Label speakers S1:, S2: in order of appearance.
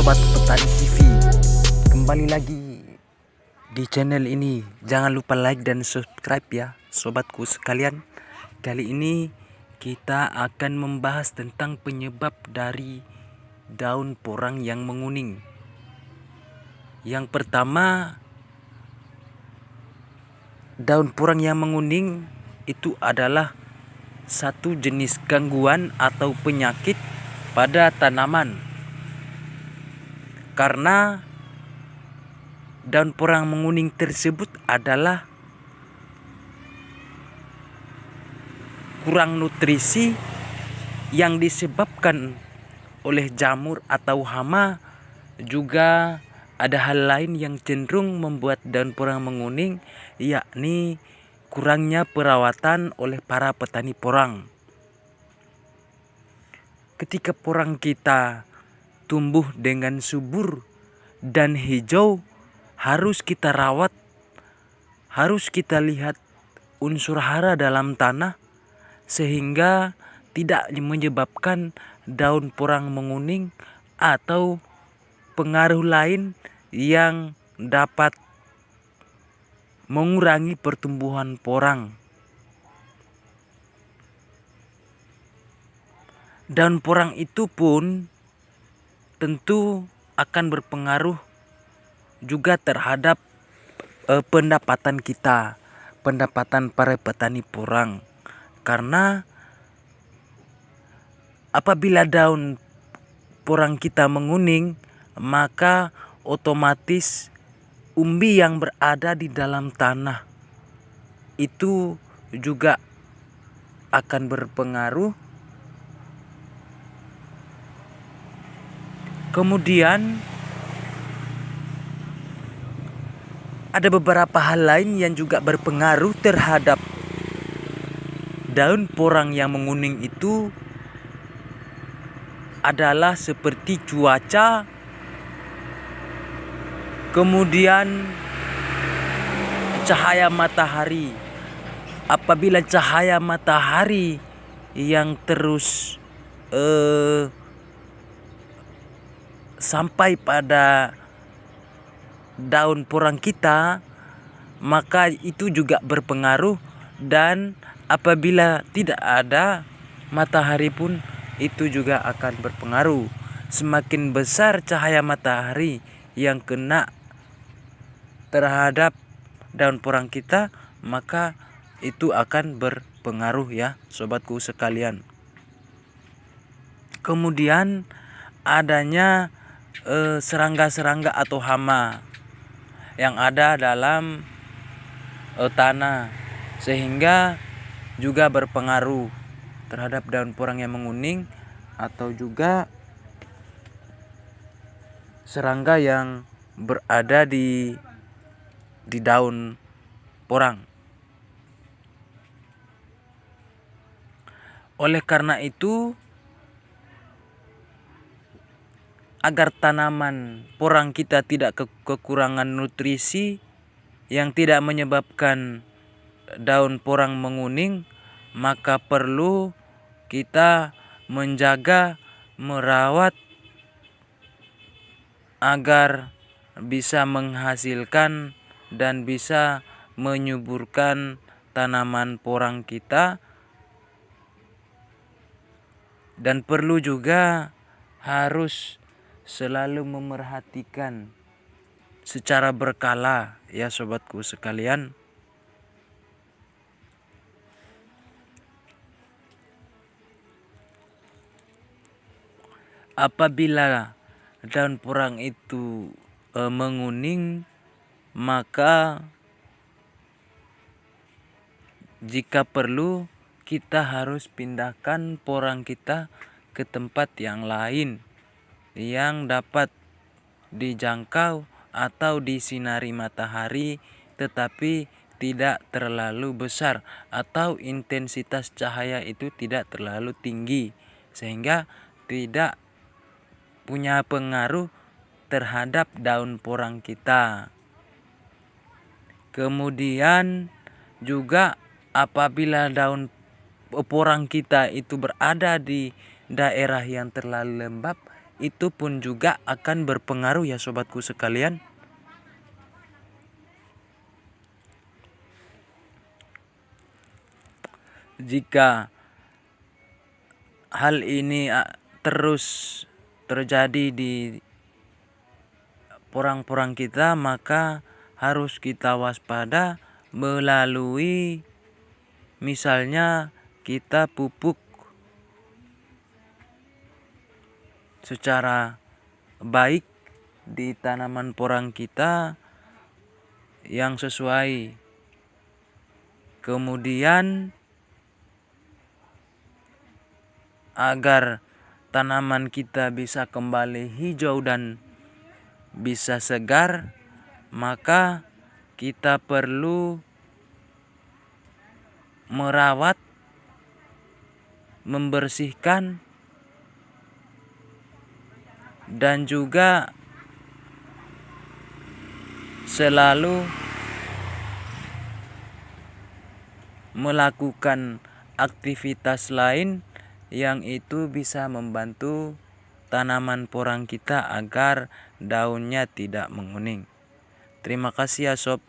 S1: Sobat Petani TV, kembali lagi di channel ini. Jangan lupa like dan subscribe ya sobatku sekalian. Kali ini kita akan membahas tentang penyebab dari daun porang yang menguning. Yang pertama, daun porang yang menguning itu adalah satu jenis gangguan atau penyakit pada tanaman. Karena daun porang menguning tersebut adalah kurang nutrisi yang disebabkan oleh jamur atau hama. Juga ada hal lain yang cenderung membuat daun porang menguning, yakni kurangnya perawatan oleh para petani porang. Ketika porang kita tumbuh dengan subur dan hijau, harus kita rawat, harus kita lihat unsur hara dalam tanah sehingga tidak menyebabkan daun porang menguning atau pengaruh lain yang dapat mengurangi pertumbuhan porang. Daun porang itu pun tentu akan berpengaruh juga terhadap pendapatan kita, pendapatan para petani porang. Karena apabila daun porang kita menguning, maka otomatis umbi yang berada di dalam tanah itu juga akan berpengaruh. Kemudian ada beberapa hal lain yang juga berpengaruh terhadap daun porang yang menguning itu adalah seperti cuaca, kemudian cahaya matahari. Apabila cahaya matahari yang terus sampai pada daun porang kita, maka itu juga berpengaruh. Dan apabila tidak ada matahari pun itu juga akan berpengaruh. Semakin besar cahaya matahari yang kena terhadap daun porang kita, maka itu akan berpengaruh ya sobatku sekalian. Kemudian adanya serangga-serangga atau hama yang ada dalam tanah, sehingga juga berpengaruh terhadap daun porang yang menguning atau juga serangga yang berada di daun porang. Oleh karena itu, agar tanaman porang kita tidak kekurangan nutrisi yang tidak menyebabkan daun porang menguning, maka perlu kita menjaga, merawat agar bisa menghasilkan dan bisa menyuburkan tanaman porang kita. Dan perlu juga harus selalu memerhatikan secara berkala ya sobatku sekalian. Apabila daun porang itu menguning, maka jika perlu kita harus pindahkan porang kita ke tempat yang lain yang dapat dijangkau atau disinari matahari tetapi tidak terlalu besar, atau intensitas cahaya itu tidak terlalu tinggi sehingga tidak punya pengaruh terhadap daun porang kita. Kemudian juga apabila daun porang kita itu berada di daerah yang terlalu lembab, itu pun juga akan berpengaruh ya sobatku sekalian. Jika hal ini terus terjadi di porang-porang kita, maka harus kita waspada melalui misalnya kita pupuk secara baik di tanaman porang kita yang sesuai. Kemudian agar tanaman kita bisa kembali hijau dan bisa segar, maka kita perlu merawat, membersihkan, dan juga selalu melakukan aktivitas lain yang itu bisa membantu tanaman porang kita agar daunnya tidak menguning. Terima kasih ya sob.